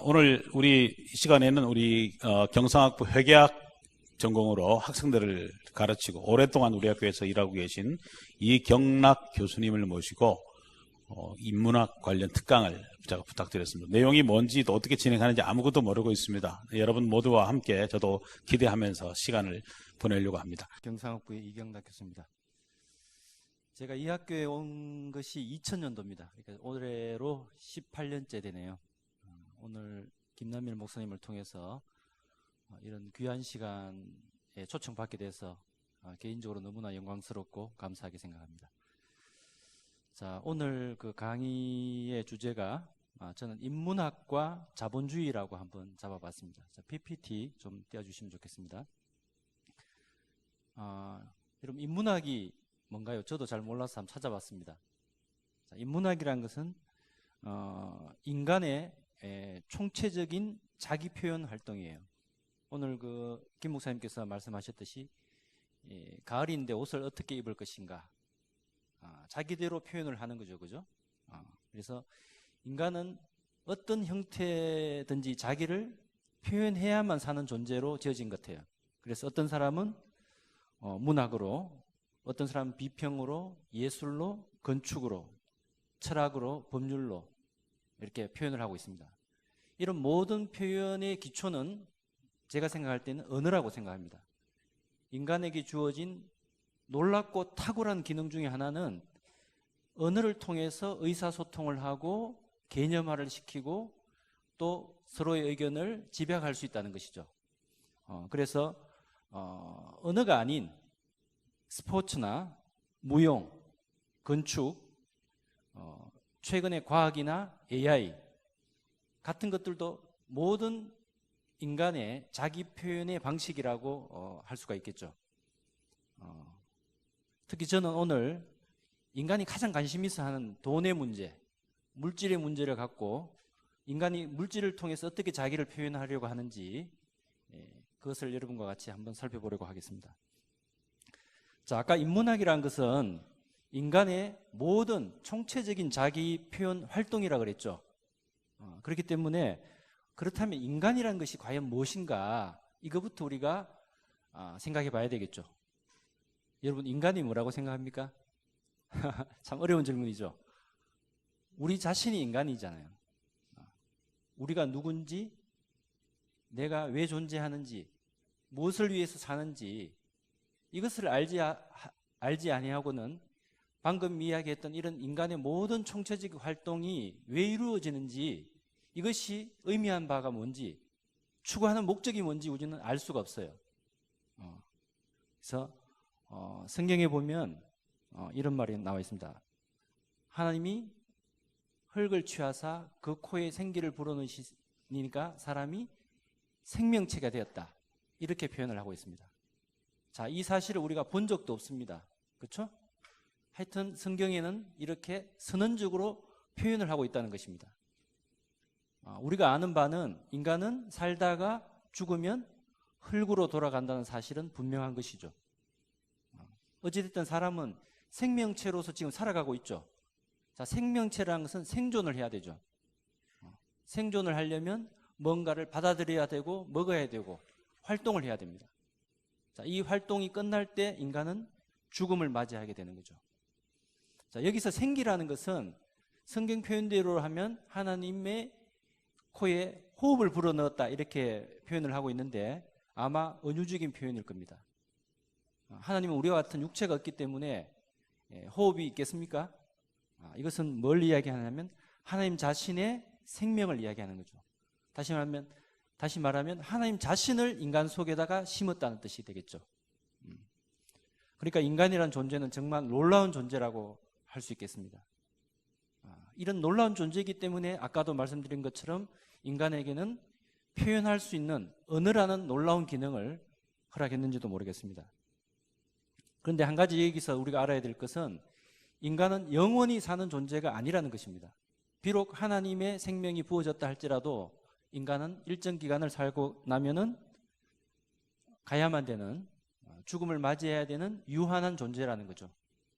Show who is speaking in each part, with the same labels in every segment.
Speaker 1: 오늘 우리 시간에는 우리 경상학부 회계학 전공으로 학생들을 가르치고 오랫동안 우리 학교에서 일하고 계신 이경락 교수님을 모시고 인문학 관련 특강을 제가 부탁드렸습니다. 내용이 뭔지 또 어떻게 진행하는지 아무것도 모르고 있습니다. 여러분 모두와 함께 저도 기대하면서 시간을 보내려고 합니다.
Speaker 2: 경상학부의 이경락 교수입니다. 제가 이 학교에 온 것이 2000년도입니다. 그러니까 올해로 18년째 되네요. 오늘 김남일 목사님을 통해서 이런 귀한 시간에 초청받게 돼서 개인적으로 너무나 영광스럽고 감사하게 생각합니다. 자, 오늘 그 강의의 주제가 저는 인문학과 자본주의라고 한번 잡아봤습니다. 자, PPT 좀 띄워주시면 좋겠습니다. 여러분, 인문학이 뭔가요? 저도 잘 몰라서 한번 찾아봤습니다. 자, 인문학이라는 것은 인간의 총체적인 자기 표현 활동이에요. 오늘 그 김 목사님께서 말씀하셨듯이 가을인데 옷을 어떻게 입을 것인가, 자기대로 표현을 하는 거죠, 그죠? 그래서 인간은 어떤 형태든지 자기를 표현해야만 사는 존재로 지어진 것 같아요. 그래서 어떤 사람은 문학으로, 어떤 사람은 비평으로, 예술로, 건축으로, 철학으로, 법률로 이렇게 표현을 하고 있습니다. 이런 모든 표현의 기초는 제가 생각할 때는 언어라고 생각합니다. 인간에게 주어진 놀랍고 탁월한 기능 중에 하나는 언어를 통해서 의사소통을 하고 개념화를 시키고 또 서로의 의견을 집약할 수 있다는 것이죠. 그래서 언어가 아닌 스포츠나 무용, 건축, 최근의 과학이나 AI 같은 것들도 모든 인간의 자기 표현의 방식이라고 할 수가 있겠죠. 특히 저는 오늘 인간이 가장 관심 있어 하는 돈의 문제, 물질의 문제를 갖고 인간이 물질을 통해서 어떻게 자기를 표현하려고 하는지 그것을 여러분과 같이 한번 살펴보려고 하겠습니다. 자, 아까 인문학이라는 것은 인간의 모든 총체적인 자기 표현 활동이라고 그랬죠. 그렇기 때문에 그렇다면 인간이라는 것이 과연 무엇인가, 이거부터 우리가 생각해 봐야 되겠죠. 여러분, 인간이 뭐라고 생각합니까? 참 어려운 질문이죠. 우리 자신이 인간이잖아요. 우리가 누군지, 내가 왜 존재하는지, 무엇을 위해서 사는지, 이것을 알지 아니하고는 방금 이야기했던 이런 인간의 모든 총체적 활동이 왜 이루어지는지, 이것이 의미한 바가 뭔지, 추구하는 목적이 뭔지 우리는 알 수가 없어요. 그래서 성경에 보면 이런 말이 나와 있습니다. 하나님이 흙을 취하사 그 코에 생기를 불어넣으시니까 사람이 생명체가 되었다, 이렇게 표현을 하고 있습니다. 자, 이 사실을 우리가 본 적도 없습니다. 그렇죠? 하여튼 성경에는 이렇게 선언적으로 표현을 하고 있다는 것입니다. 우리가 아는 바는 인간은 살다가 죽으면 흙으로 돌아간다는 사실은 분명한 것이죠. 어찌됐든 사람은 생명체로서 지금 살아가고 있죠. 자, 생명체라는 것은 생존을 해야 되죠. 생존을 하려면 뭔가를 받아들여야 되고 먹어야 되고 활동을 해야 됩니다. 자, 이 활동이 끝날 때 인간은 죽음을 맞이하게 되는 거죠. 자, 여기서 생기라는 것은 성경 표현대로 하면 하나님의 코에 호흡을 불어넣었다, 이렇게 표현을 하고 있는데 아마 은유적인 표현일 겁니다. 하나님은 우리와 같은 육체가 없기 때문에 호흡이 있겠습니까? 이것은 뭘 이야기하냐면 하나님 자신의 생명을 이야기하는 거죠. 다시 말하면 하나님 자신을 인간 속에다가 심었다는 뜻이 되겠죠. 그러니까 인간이라는 존재는 정말 놀라운 존재라고 할 수 있겠습니다. 이런 놀라운 존재이기 때문에 아까도 말씀드린 것처럼 인간에게는 표현할 수 있는 언어라는 놀라운 기능을 허락했는지도 모르겠습니다. 그런데 한 가지 여기서 우리가 알아야 될 것은 인간은 영원히 사는 존재가 아니라는 것입니다. 비록 하나님의 생명이 부어졌다 할지라도 인간은 일정 기간을 살고 나면은 가야만 되는, 죽음을 맞이해야 되는 유한한 존재라는 거죠.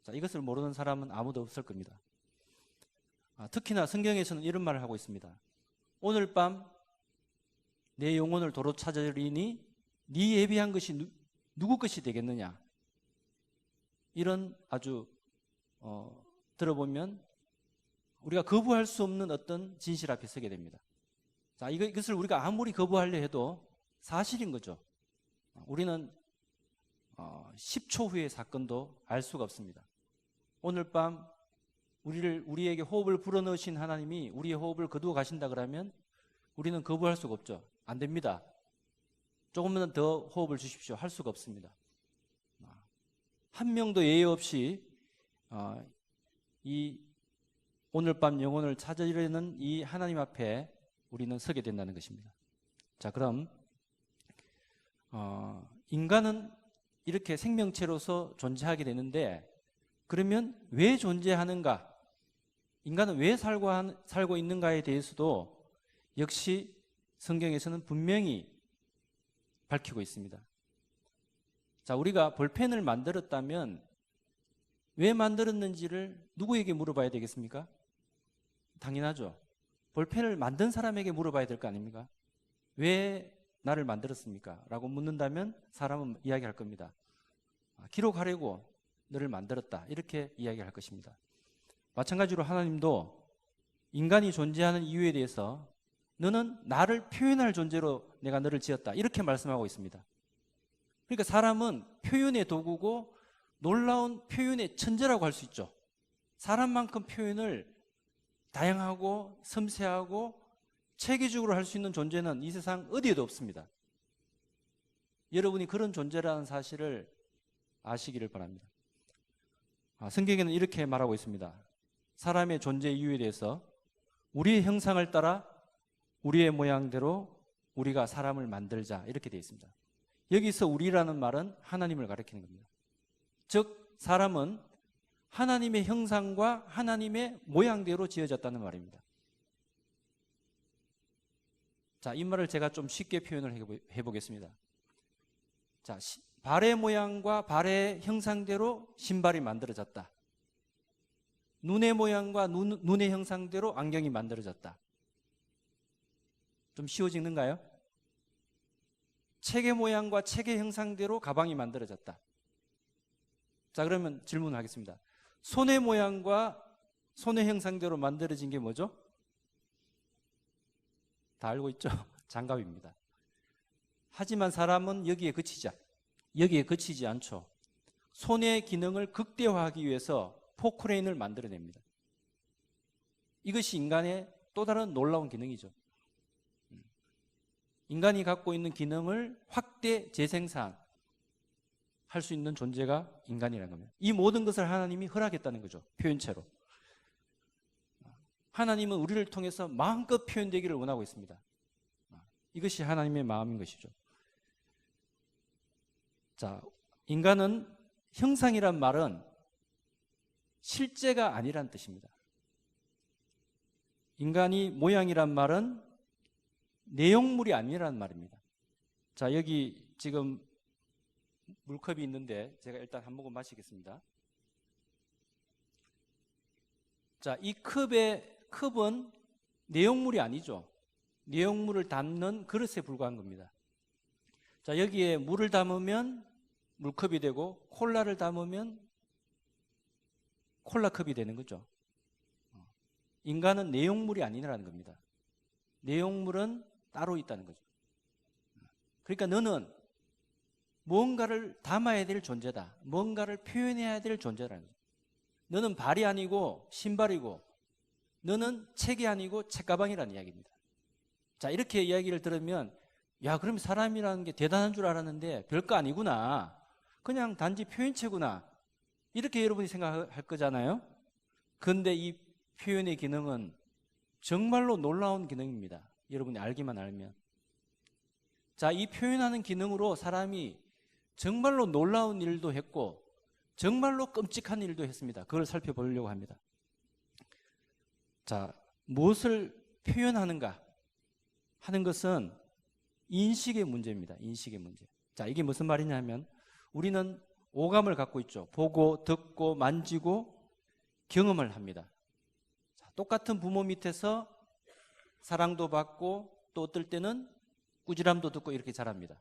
Speaker 2: 자, 이것을 모르는 사람은 아무도 없을 겁니다. 특히나 성경에서는 이런 말을 하고 있습니다. 오늘 밤 내 영혼을 도로 찾으리니 네 예비한 것이 누구 것이 되겠느냐. 이런 아주 들어보면 우리가 거부할 수 없는 어떤 진실 앞에 서게 됩니다. 자, 이것을 우리가 아무리 거부하려 해도 사실인 거죠. 우리는 10초 후의 사건도 알 수가 없습니다. 오늘 밤 우리에게 호흡을 불어넣으신 하나님이 우리의 호흡을 거두어 가신다 그러면 우리는 거부할 수가 없죠. 안 됩니다. 조금만 더 호흡을 주십시오. 할 수가 없습니다. 한 명도 예외 없이 이 오늘 밤 영혼을 찾으려는 이 하나님 앞에 우리는 서게 된다는 것입니다. 자, 그럼 인간은 이렇게 생명체로서 존재하게 되는데 그러면 왜 존재하는가? 인간은 왜 살고 있는가에 대해서도 역시 성경에서는 분명히 밝히고 있습니다. 자, 우리가 볼펜을 만들었다면 왜 만들었는지를 누구에게 물어봐야 되겠습니까? 당연하죠. 볼펜을 만든 사람에게 물어봐야 될 거 아닙니까? 왜 나를 만들었습니까? 라고 묻는다면 사람은 이야기할 겁니다. 기록하려고 너를 만들었다. 이렇게 이야기할 것입니다. 마찬가지로 하나님도 인간이 존재하는 이유에 대해서 너는 나를 표현할 존재로 내가 너를 지었다. 이렇게 말씀하고 있습니다. 그러니까 사람은 표현의 도구고 놀라운 표현의 천재라고 할 수 있죠. 사람만큼 표현을 다양하고 섬세하고 체계적으로 할 수 있는 존재는 이 세상 어디에도 없습니다. 여러분이 그런 존재라는 사실을 아시기를 바랍니다. 성경에는 이렇게 말하고 있습니다. 사람의 존재 이유에 대해서 우리의 형상을 따라 우리의 모양대로 우리가 사람을 만들자 이렇게 되어 있습니다. 여기서 우리라는 말은 하나님을 가리키는 겁니다. 즉 사람은 하나님의 형상과 하나님의 모양대로 지어졌다는 말입니다. 자, 이 말을 제가 좀 쉽게 표현을 해보겠습니다. 자, 발의 모양과 발의 형상대로 신발이 만들어졌다. 눈의 모양과 눈의 형상대로 안경이 만들어졌다. 좀 쉬워지는가요? 책의 모양과 책의 형상대로 가방이 만들어졌다. 자, 그러면 질문하겠습니다. 손의 모양과 손의 형상대로 만들어진 게 뭐죠? 다 알고 있죠? 장갑입니다. 하지만 사람은 여기에 그치지 않죠. 손의 기능을 극대화하기 위해서 포크레인을 만들어냅니다. 이것이 인간의 또 다른 놀라운 기능이죠. 인간이 갖고 있는 기능을 확대 재생산 할 수 있는 존재가 인간이라는 겁니다. 이 모든 것을 하나님이 허락했다는 거죠. 표현체로. 하나님은 우리를 통해서 마음껏 표현되기를 원하고 있습니다. 이것이 하나님의 마음인 것이죠. 자, 인간은 형상이란 말은 실제가 아니란 뜻입니다. 인간이 모양이란 말은 내용물이 아니라는 말입니다. 자, 여기 지금 물컵이 있는데 제가 일단 한 모금 마시겠습니다. 자, 이 컵은 내용물이 아니죠. 내용물을 담는 그릇에 불과한 겁니다. 자, 여기에 물을 담으면 물컵이 되고 콜라를 담으면 콜라컵이 되는 거죠. 인간은 내용물이 아니라는 겁니다. 내용물은 따로 있다는 거죠. 그러니까 너는 뭔가를 담아야 될 존재다. 뭔가를 표현해야 될 존재라는 거죠. 너는 발이 아니고 신발이고 너는 책이 아니고 책가방이라는 이야기입니다. 자, 이렇게 이야기를 들으면 야, 그럼 사람이라는 게 대단한 줄 알았는데 별거 아니구나. 그냥 단지 표현체구나. 이렇게 여러분이 생각할 거잖아요. 그런데 이 표현의 기능은 정말로 놀라운 기능입니다. 여러분이 알기만 알면. 자, 이 표현하는 기능으로 사람이 정말로 놀라운 일도 했고 정말로 끔찍한 일도 했습니다. 그걸 살펴보려고 합니다. 자, 무엇을 표현하는가 하는 것은 인식의 문제입니다. 인식의 문제. 자, 이게 무슨 말이냐면 우리는 오감을 갖고 있죠. 보고, 듣고, 만지고, 경험을 합니다. 자, 똑같은 부모 밑에서 사랑도 받고 또 어떨 때는 꾸지람도 듣고 이렇게 자랍니다.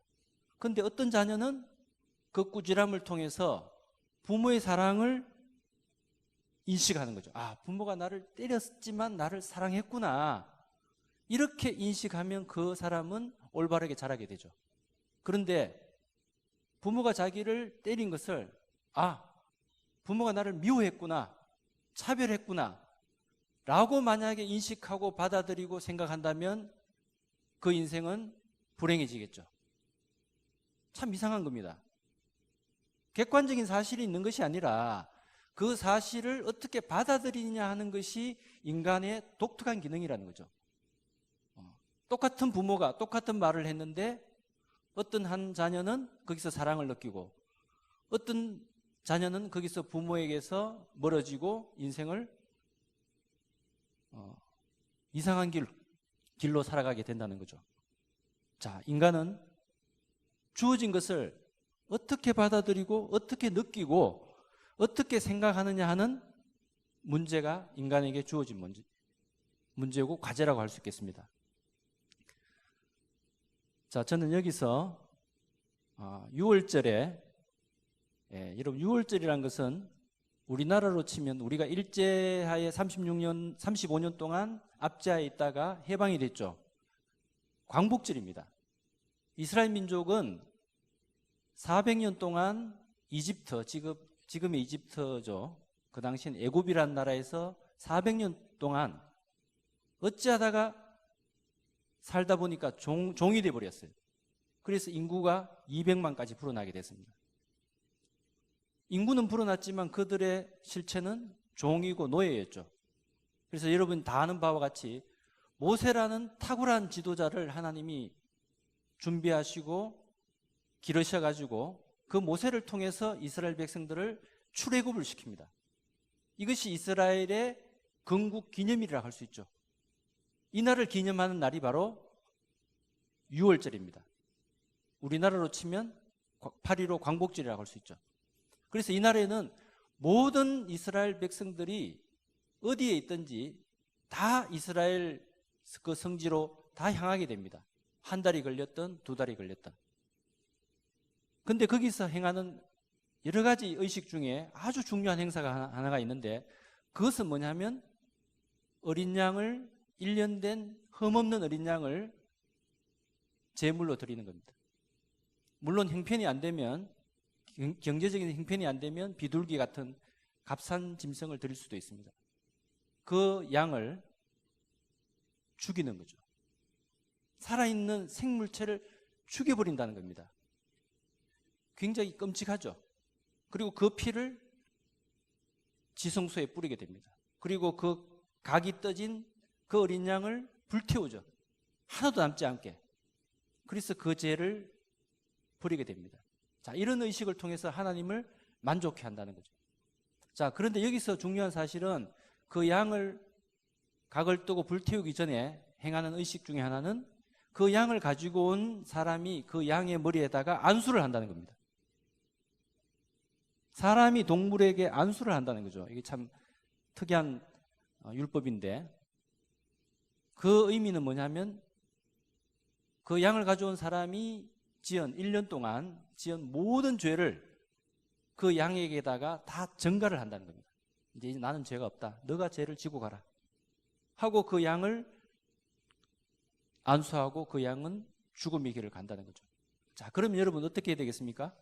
Speaker 2: 그런데 어떤 자녀는 그 꾸지람을 통해서 부모의 사랑을 인식하는 거죠. 아, 부모가 나를 때렸지만 나를 사랑했구나. 이렇게 인식하면 그 사람은 올바르게 자라게 되죠. 그런데 부모가 자기를 때린 것을 아, 부모가 나를 미워했구나, 차별했구나 라고 만약에 인식하고 받아들이고 생각한다면 그 인생은 불행해지겠죠. 참 이상한 겁니다. 객관적인 사실이 있는 것이 아니라 그 사실을 어떻게 받아들이느냐 하는 것이 인간의 독특한 기능이라는 거죠. 똑같은 부모가 똑같은 말을 했는데 어떤 한 자녀는 거기서 사랑을 느끼고 어떤 자녀는 거기서 부모에게서 멀어지고 인생을 이상한 길로 살아가게 된다는 거죠. 자, 인간은 주어진 것을 어떻게 받아들이고 어떻게 느끼고 어떻게 생각하느냐 하는 문제가 인간에게 주어진 문제고 과제라고 할 수 있겠습니다. 자, 저는 여기서 6월절에 여러분 6월절이란 것은 우리나라로 치면 우리가 일제하에 35년 동안 압제하에 있다가 해방이 됐죠. 광복절입니다. 이스라엘 민족은 400년 동안 이집트, 지금의 이집트죠. 그 당시엔 애굽이라는 나라에서 400년 동안 어찌하다가 살다 보니까 종이 돼버렸어요. 그래서 인구가 200만까지 불어나게 됐습니다. 인구는 불어났지만 그들의 실체는 종이고 노예였죠. 그래서 여러분 다 아는 바와 같이 모세라는 탁월한 지도자를 하나님이 준비하시고 기르셔가지고 그 모세를 통해서 이스라엘 백성들을 출애굽을 시킵니다. 이것이 이스라엘의 건국 기념일이라고 할 수 있죠. 이날을 기념하는 날이 바로 6월절입니다. 우리나라로 치면 8.15 광복절이라고 할 수 있죠. 그래서 이날에는 모든 이스라엘 백성들이 어디에 있든지 다 이스라엘 그 성지로 다 향하게 됩니다. 한 달이 걸렸든 두 달이 걸렸든. 근데 거기서 행하는 여러 가지 의식 중에 아주 중요한 행사가 하나가 있는데 그것은 뭐냐면 어린 양을 1년 된 흠없는 어린 양을 제물로 드리는 겁니다. 물론 형편이 안 되면 경제적인 형편이 안 되면 비둘기 같은 값싼 짐승을 드릴 수도 있습니다. 그 양을 죽이는 거죠. 살아있는 생물체를 죽여버린다는 겁니다. 굉장히 끔찍하죠. 그리고 그 피를 지성소에 뿌리게 됩니다. 그리고 그 각이 떠진 그 어린 양을 불태우죠. 하나도 남지 않게. 그래서 그 죄를 버리게 됩니다. 자, 이런 의식을 통해서 하나님을 만족해 한다는 거죠. 자, 그런데 여기서 중요한 사실은 그 양을 각을 뜨고 불태우기 전에 행하는 의식 중에 하나는 그 양을 가지고 온 사람이 그 양의 머리에다가 안수를 한다는 겁니다. 사람이 동물에게 안수를 한다는 거죠. 이게 참 특이한 율법인데 그 의미는 뭐냐면 그 양을 가져온 사람이 1년 동안 지은 모든 죄를 그 양에게다가 다 전가를 한다는 겁니다. 이제 나는 죄가 없다. 너가 죄를 지고 가라. 하고 그 양을 안수하고 그 양은 죽음의 길을 간다는 거죠. 자, 그럼 여러분 어떻게 해야 되겠습니까?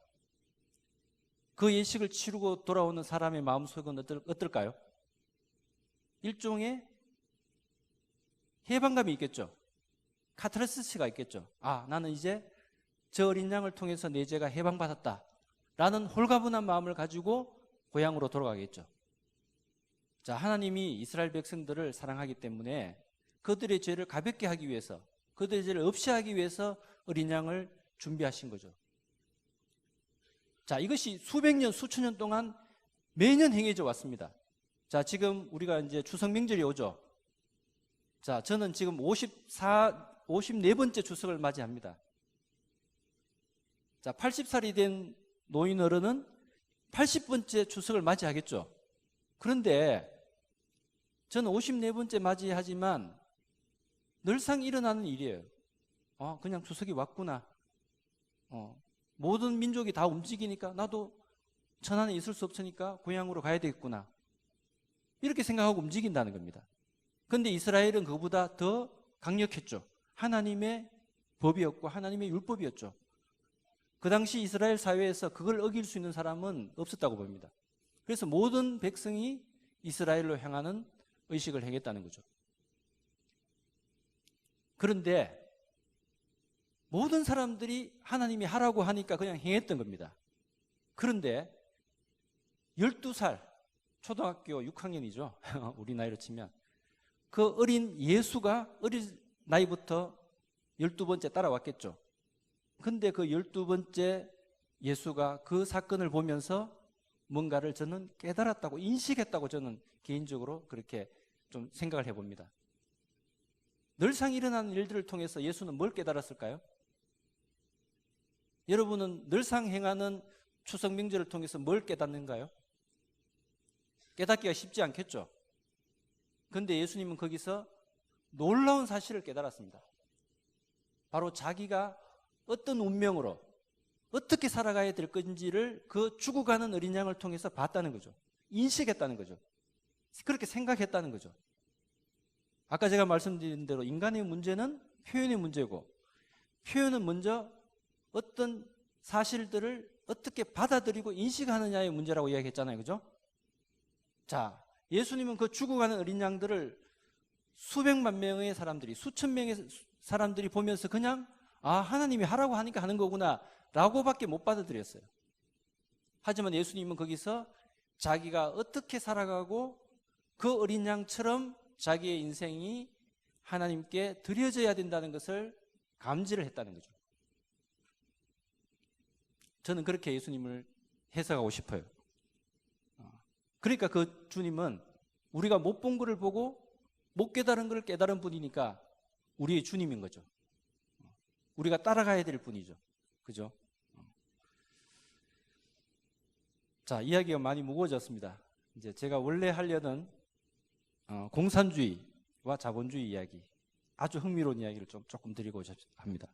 Speaker 2: 그 예식을 치르고 돌아오는 사람의 마음속은 어떨까요? 일종의 해방감이 있겠죠. 카타르시스가 있겠죠. 아, 나는 이제 저 어린 양을 통해서 내 죄가 해방받았다 라는 홀가분한 마음을 가지고 고향으로 돌아가겠죠. 자, 하나님이 이스라엘 백성들을 사랑하기 때문에 그들의 죄를 가볍게 하기 위해서, 그들의 죄를 없이 하기 위해서 어린 양을 준비하신 거죠. 자, 이것이 수백 년, 수천 년 동안 매년 행해져 왔습니다. 자, 지금 우리가 이제 추석 명절이 오죠. 자, 저는 지금 54번째 추석을 맞이합니다. 자, 80살이 된 노인 어른은 80번째 추석을 맞이하겠죠. 그런데 저는 54번째 맞이하지만 늘상 일어나는 일이에요. 그냥 추석이 왔구나. 모든 민족이 다 움직이니까 나도 천안에 있을 수 없으니까 고향으로 가야 되겠구나. 이렇게 생각하고 움직인다는 겁니다. 그런데 이스라엘은 그보다 더 강력했죠. 하나님의 법이었고 하나님의 율법이었죠. 그 당시 이스라엘 사회에서 그걸 어길 수 있는 사람은 없었다고 봅니다. 그래서 모든 백성이 이스라엘로 향하는 의식을 행했다는 거죠. 그런데 모든 사람들이 하나님이 하라고 하니까 그냥 행했던 겁니다. 그런데 12살, 초등학교 6학년이죠. 우리 나이로 치면. 그 어린 예수가 어린 나이부터 12번째 따라왔겠죠. 근데 그 12번째 예수가 그 사건을 보면서 뭔가를 저는 깨달았다고, 인식했다고 저는 개인적으로 그렇게 좀 생각을 해봅니다. 늘상 일어나는 일들을 통해서 예수는 뭘 깨달았을까요? 여러분은 늘상 행하는 추석 명절을 통해서 뭘 깨닫는가요? 깨닫기가 쉽지 않겠죠. 그런데 예수님은 거기서 놀라운 사실을 깨달았습니다. 바로 자기가 어떤 운명으로 어떻게 살아가야 될 건지를 그 죽어가는 어린 양을 통해서 봤다는 거죠. 인식했다는 거죠. 그렇게 생각했다는 거죠. 아까 제가 말씀드린 대로 인간의 문제는 표현의 문제고, 표현은 먼저 어떤 사실들을 어떻게 받아들이고 인식하느냐의 문제라고 이야기했잖아요. 그죠? 자, 예수님은 그 죽어가는 어린 양들을 수백만 명의 사람들이, 수천 명의 사람들이 보면서 그냥 하나님이 하라고 하니까 하는 거구나 라고밖에 못 받아들였어요. 하지만 예수님은 거기서 자기가 어떻게 살아가고 그 어린 양처럼 자기의 인생이 하나님께 드려져야 된다는 것을 감지를 했다는 거죠. 저는 그렇게 예수님을 해석하고 싶어요. 그러니까 그 주님은 우리가 못 본 것을 보고 못 깨달은 것을 깨달은 분이니까 우리의 주님인 거죠. 우리가 따라가야 될 분이죠. 그죠? 자, 이야기가 많이 무거워졌습니다. 이제 제가 원래 하려는 공산주의와 자본주의 이야기, 아주 흥미로운 이야기를 조금 드리고자 합니다.